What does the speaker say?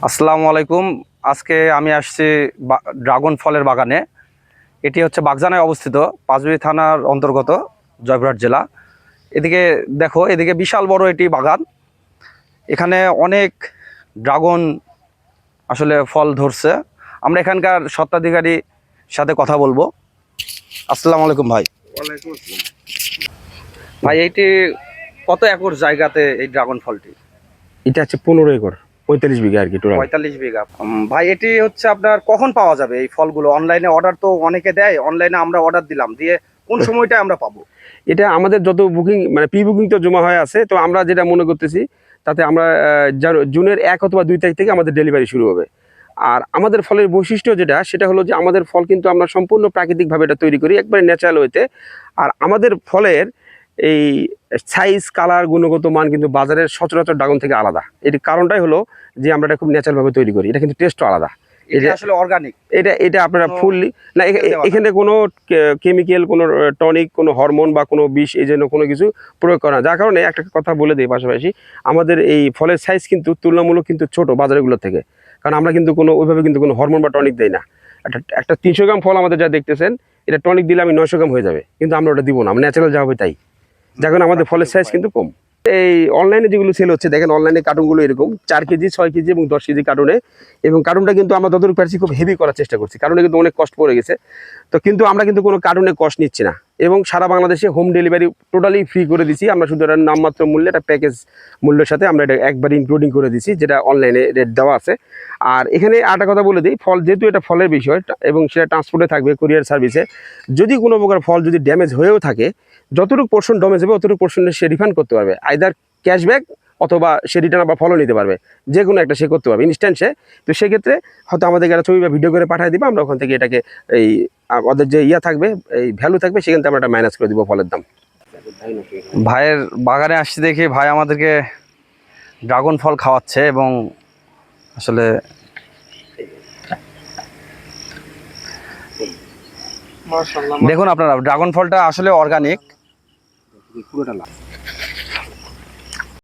আসসালামু আলাইকুম। আজকে আমি আসছি ড্রাগন ফলের বাগানে। এটি হচ্ছে বাগজানায় অবস্থিত, পাঁচবিবি থানার অন্তর্গত, জয়পুরহাট জেলা। এদিকে দেখো, এদিকে বিশাল বড় এটি বাগান। এখানে অনেক ড্রাগন আসলে ফল ধরছে। আমরা এখানকার স্বত্বাধিকারীর সাথে কথা বলবো। আসসালামু আলাইকুম ভাই। ওয়ালাইকুম আসসালাম। ভাই, এইটি কত একর জায়গাতে এই ড্রাগন ফলটি? এটা হচ্ছে 15 একর, 45 বিঘা আর কি টোটাল। 45 বিঘা। ভাই, এটি হচ্ছে আপনার কখন পাওয়া যাবে এই ফলগুলো? অনলাইনে অর্ডার তো অনেকে দেয়, অনলাইনে আমরা অর্ডার দিলাম, দিয়ে কোন সময়টা আমরা পাবো? এটা আমাদের যত বুকিং মানে প্রি বুকিং তো জমা হয়ে আছে, তো আমরা যেটা মনে করতেছি তাতে আমরা জুনের 1 অথবা 2 তারিখ থেকে আমাদের ডেলিভারি শুরু হবে। আর আমাদের ফলের বৈশিষ্ট্য সেটা হলো যে আমাদের ফল কিন্তু আমরা সম্পূর্ণ প্রাকৃতিকভাবে এটা তৈরি করি, একবারে ন্যাচারাল ওয়েতে। আর আমাদের ফলের এই সাইজ, কালার, গুণগত মান কিন্তু বাজারের সচরাচর ড্রাগন থেকে আলাদা। এর কারণটাই হলো যে আমরা এটা খুব ন্যাচারালভাবে তৈরি করি। এটা কিন্তু টেস্টও আলাদা। এটা আসলে অর্গানিক? এটা আপনারা ফুললি না, এখানে কোনো কেমিক্যাল, কোনো টনিক, কোনো হরমোন বা কোনো বিষ এই জন্য কোনো কিছু প্রয়োগ করা না। যার কারণে একটা কথা বলে দিই পাশাপাশি, আমাদের এই ফলের সাইজ কিন্তু তুলনামূলক কিন্তু ছোট বাজারগুলো থেকে। কারণ আমরা কিন্তু কোনো ওইভাবে কিন্তু কোনো হরমোন বা টনিক দেই না। একটা 300 গ্রাম ফল আমাদের যা দেখতেছেন, এটা টনিক দিলে আমি 900 গ্রাম হয়ে যাবে, কিন্তু আমরা ওটা দিব না, আমরা ন্যাচারাল যা হবে তাই। যার কারণে আমাদের ফলের সাইজ কিন্তু কম। এই অনলাইনে যেগুলো সেল হচ্ছে, দেখেন অনলাইনে কার্টুনগুলো এরকম 4 কেজি, 6 কেজি এবং 10 কেজি কার্টুনে। এবং কার্টুনটা কিন্তু আমরা যতটুকু পারছি খুব হেভি করার চেষ্টা করছি, কারণে কিন্তু অনেক কষ্ট পড়ে গেছে। তো কিন্তু আমরা কিন্তু কোনো কার্টুনে কষ্ট নিচ্ছি না, এবং সারা বাংলাদেশে হোম ডেলিভারি টোটালি ফ্রি করে দিচ্ছি আমরা। শুধু এটা নামমাত্র মূল্যে, একটা প্যাকেজ মূল্যের সাথে আমরা এটা একবার ইনক্লুডিং করে দিচ্ছি, যেটা অনলাইনে রেট দেওয়া আছে। আর এখানে আরেকটা কথা বলে দিই, ফল যেহেতু এটা ফলের বিষয় এবং সেটা ট্রান্সপোর্টে থাকবে, কুরিয়ার সার্ভিসে, যদি কোনো প্রকার ফল যদি ড্যামেজ হয়েও থাকে, যতটুকু পোর্শন ড্যামেজ হবে অতটুকু পোর্শনে সে রিফান্ড করতে পারবে, আইদার ক্যাশব্যাক অথবা সে রিটার্ন বা ফলও নিতে পারবে, যে কোনো একটা সে করতে পারবে ইনস্ট্যান্ট সে। তো সেক্ষেত্রে হয়তো আমাদেরকে একটা ছবি বা ভিডিও করে পাঠিয়ে দিবে, আমরা ওখান থেকে এটাকে এই ওদের যে থাকবে, এই ভ্যালু থাকবে, সেখান থেকে আমরা একটা মাইনাস করে দিব ফলের দাম। ভাইয়ের বাগানে আসছি দেখি ভাই আমাদেরকে ড্রাগন ফল খাওয়াচ্ছে, এবং আসলে দেখুন আপনারা, ড্রাগন ফলটা আসলে অর্গানিক। পুরোটা লাভ।